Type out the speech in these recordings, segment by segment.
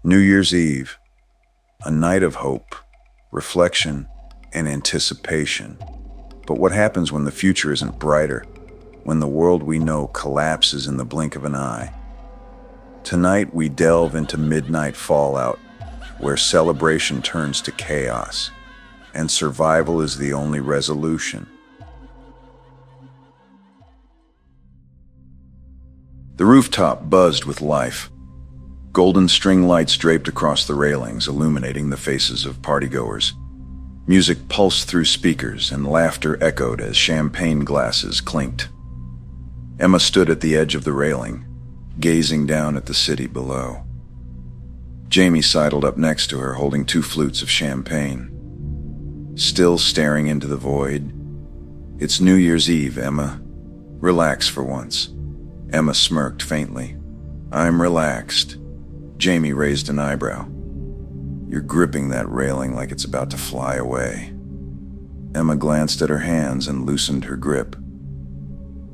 New Year's Eve, a night of hope, reflection, and anticipation. But what happens when the future isn't brighter? When the world we know collapses in the blink of an eye? Tonight we delve into midnight fallout, where celebration turns to chaos, and survival is the only resolution. The rooftop buzzed with life. Golden string lights draped across the railings, illuminating the faces of partygoers. Music pulsed through speakers, and laughter echoed as champagne glasses clinked. Emma stood at the edge of the railing, gazing down at the city below. Jamie sidled up next to her, holding 2 flutes of champagne. Still staring into the void. "It's New Year's Eve, Emma. Relax for once." Emma smirked faintly. "I'm relaxed." Jamie raised an eyebrow. "You're gripping that railing like it's about to fly away." Emma glanced at her hands and loosened her grip.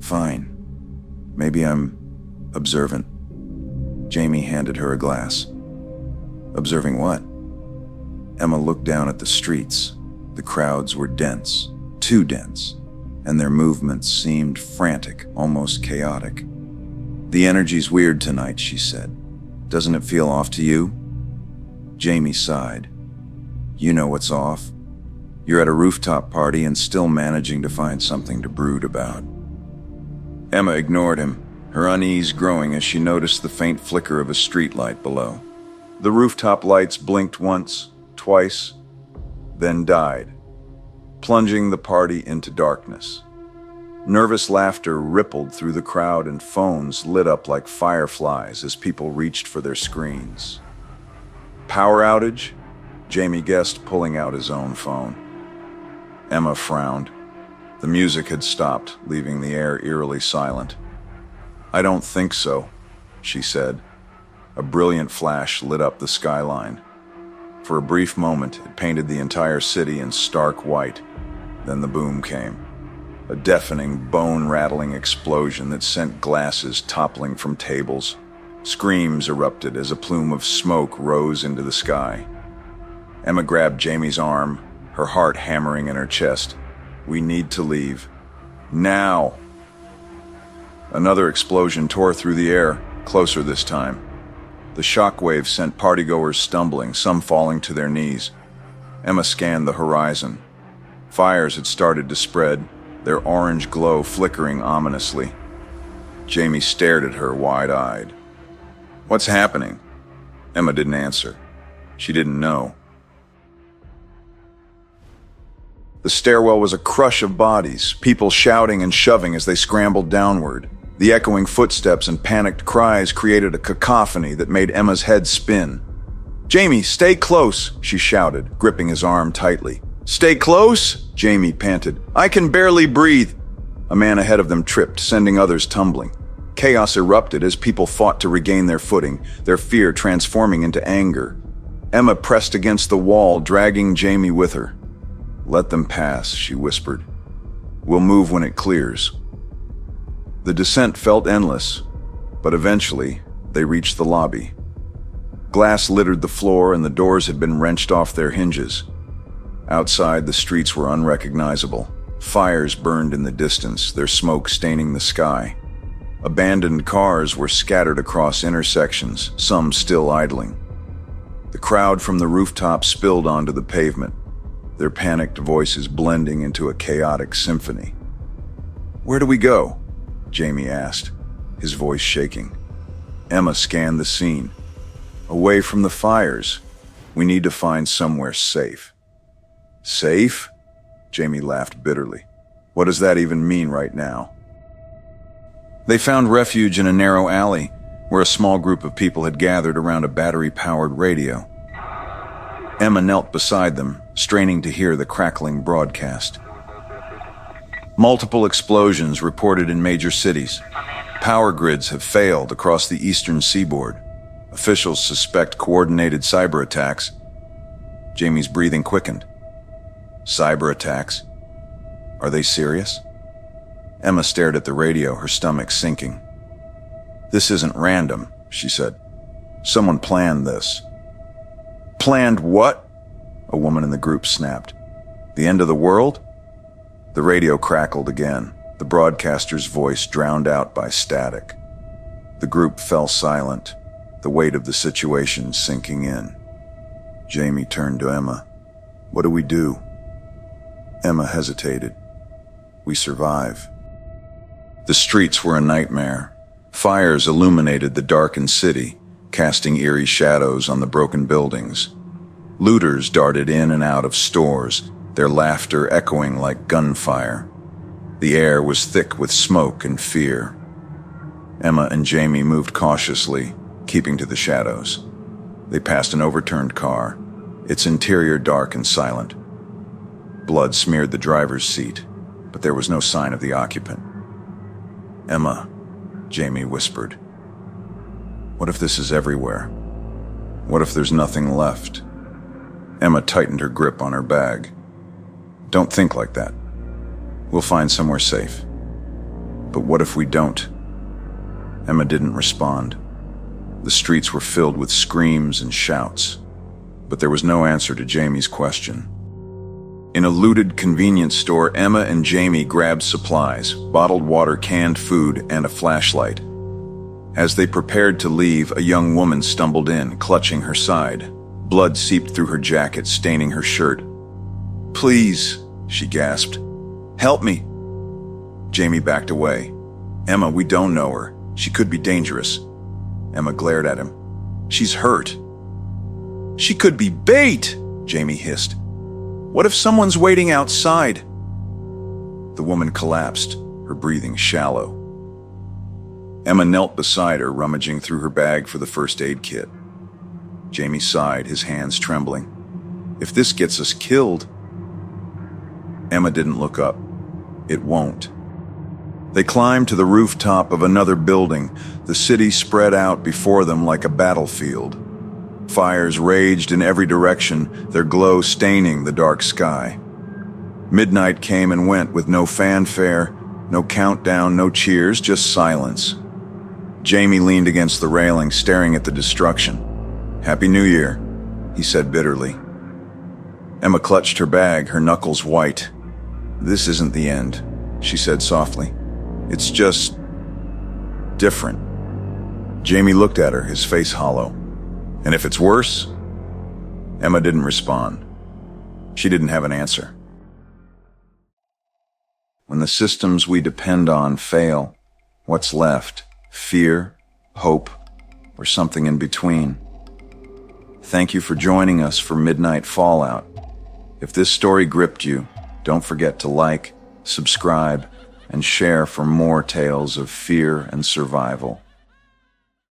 "Fine. Maybe I'm observant." Jamie handed her a glass. "Observing what?" Emma looked down at the streets. The crowds were dense, too dense, and their movements seemed frantic, almost chaotic. "The energy's weird tonight," she said. "Doesn't it feel off to you?" Jamie sighed. "You know what's off. You're at a rooftop party and still managing to find something to brood about." Emma ignored him, her unease growing as she noticed the faint flicker of a streetlight below. The rooftop lights blinked once, twice, then died, plunging the party into darkness. Nervous laughter rippled through the crowd and phones lit up like fireflies as people reached for their screens. "Power outage?" Jamie guessed, pulling out his own phone. Emma frowned. The music had stopped, leaving the air eerily silent. "I don't think so," she said. A brilliant flash lit up the skyline. For a brief moment, it painted the entire city in stark white. Then the boom came. A deafening, bone-rattling explosion that sent glasses toppling from tables. Screams erupted as a plume of smoke rose into the sky. Emma grabbed Jamie's arm, her heart hammering in her chest. "We need to leave. Now!" Another explosion tore through the air, closer this time. The shockwave sent partygoers stumbling, some falling to their knees. Emma scanned the horizon. Fires had started to spread, their orange glow flickering ominously. Jamie stared at her wide-eyed. "What's happening?" Emma didn't answer. She didn't know. The stairwell was a crush of bodies, people shouting and shoving as they scrambled downward. The echoing footsteps and panicked cries created a cacophony that made Emma's head spin. "Jamie, stay close," she shouted, gripping his arm tightly. "Stay close?" Jamie panted. "I can barely breathe." A man ahead of them tripped, sending others tumbling. Chaos erupted as people fought to regain their footing, their fear transforming into anger. Emma pressed against the wall, dragging Jamie with her. "Let them pass," she whispered. "We'll move when it clears." The descent felt endless, but eventually they reached the lobby. Glass littered the floor and the doors had been wrenched off their hinges. Outside, the streets were unrecognizable. Fires burned in the distance, their smoke staining the sky. Abandoned cars were scattered across intersections, some still idling. The crowd from the rooftop spilled onto the pavement, their panicked voices blending into a chaotic symphony. "Where do we go?" Jamie asked, his voice shaking. Emma scanned the scene. "Away from the fires. We need to find somewhere safe." "Safe?" Jamie laughed bitterly. "What does that even mean right now?" They found refuge in a narrow alley, where a small group of people had gathered around a battery-powered radio. Emma knelt beside them, straining to hear the crackling broadcast. Multiple explosions reported in major cities. Power grids have failed across the eastern seaboard. Officials suspect coordinated cyber attacks. Jamie's breathing quickened. Cyber attacks? Are they serious? Emma stared at the radio, her stomach sinking. "This isn't random," she said. "Someone planned this. Planned what? A woman in the group snapped. The end of the world? The radio crackled again, the broadcaster's voice drowned out by static. The group fell silent, the weight of the situation sinking in. Jamie turned to Emma. What do we do? Emma hesitated. We survive. The streets were a nightmare. Fires illuminated the darkened city, casting eerie shadows on the broken buildings. Looters darted in and out of stores, their laughter echoing like gunfire. The air was thick with smoke and fear. Emma and Jamie moved cautiously, keeping to the shadows. They passed an overturned car, its interior dark and silent. Blood smeared the driver's seat, but there was no sign of the occupant. Emma, Jamie whispered. What if this is everywhere? What if there's nothing left? Emma tightened her grip on her bag. Don't think like that. We'll find somewhere safe. But what if we don't? Emma didn't respond. The streets were filled with screams and shouts, but there was no answer to Jamie's question. In a looted convenience store, Emma and Jamie grabbed supplies, bottled water, canned food, and a flashlight. As they prepared to leave, a young woman stumbled in, clutching her side. Blood seeped through her jacket, staining her shirt. Please, she gasped. Help me. Jamie backed away. Emma, we don't know her. She could be dangerous. Emma glared at him. She's hurt. She could be bait, Jamie hissed. What if someone's waiting outside? The woman collapsed, her breathing shallow. Emma knelt beside her, rummaging through her bag for the first aid kit. Jamie sighed, his hands trembling. If this gets us killed... Emma didn't look up. It won't. They climbed to the rooftop of another building, the city spread out before them like a battlefield. Fires raged in every direction, their glow staining the dark sky. Midnight came and went with no fanfare, no countdown, no cheers, just silence. Jamie leaned against the railing, staring at the destruction. Happy New Year, he said bitterly. Emma clutched her bag, her knuckles white. This isn't the end, she said softly. It's just... different. Jamie looked at her, his face hollow. And if it's worse? Emma didn't respond. She didn't have an answer. When the systems we depend on fail, what's left? Fear, hope, or something in between? Thank you for joining us for Midnight Fallout. If this story gripped you, don't forget to like, subscribe, and share for more tales of fear and survival.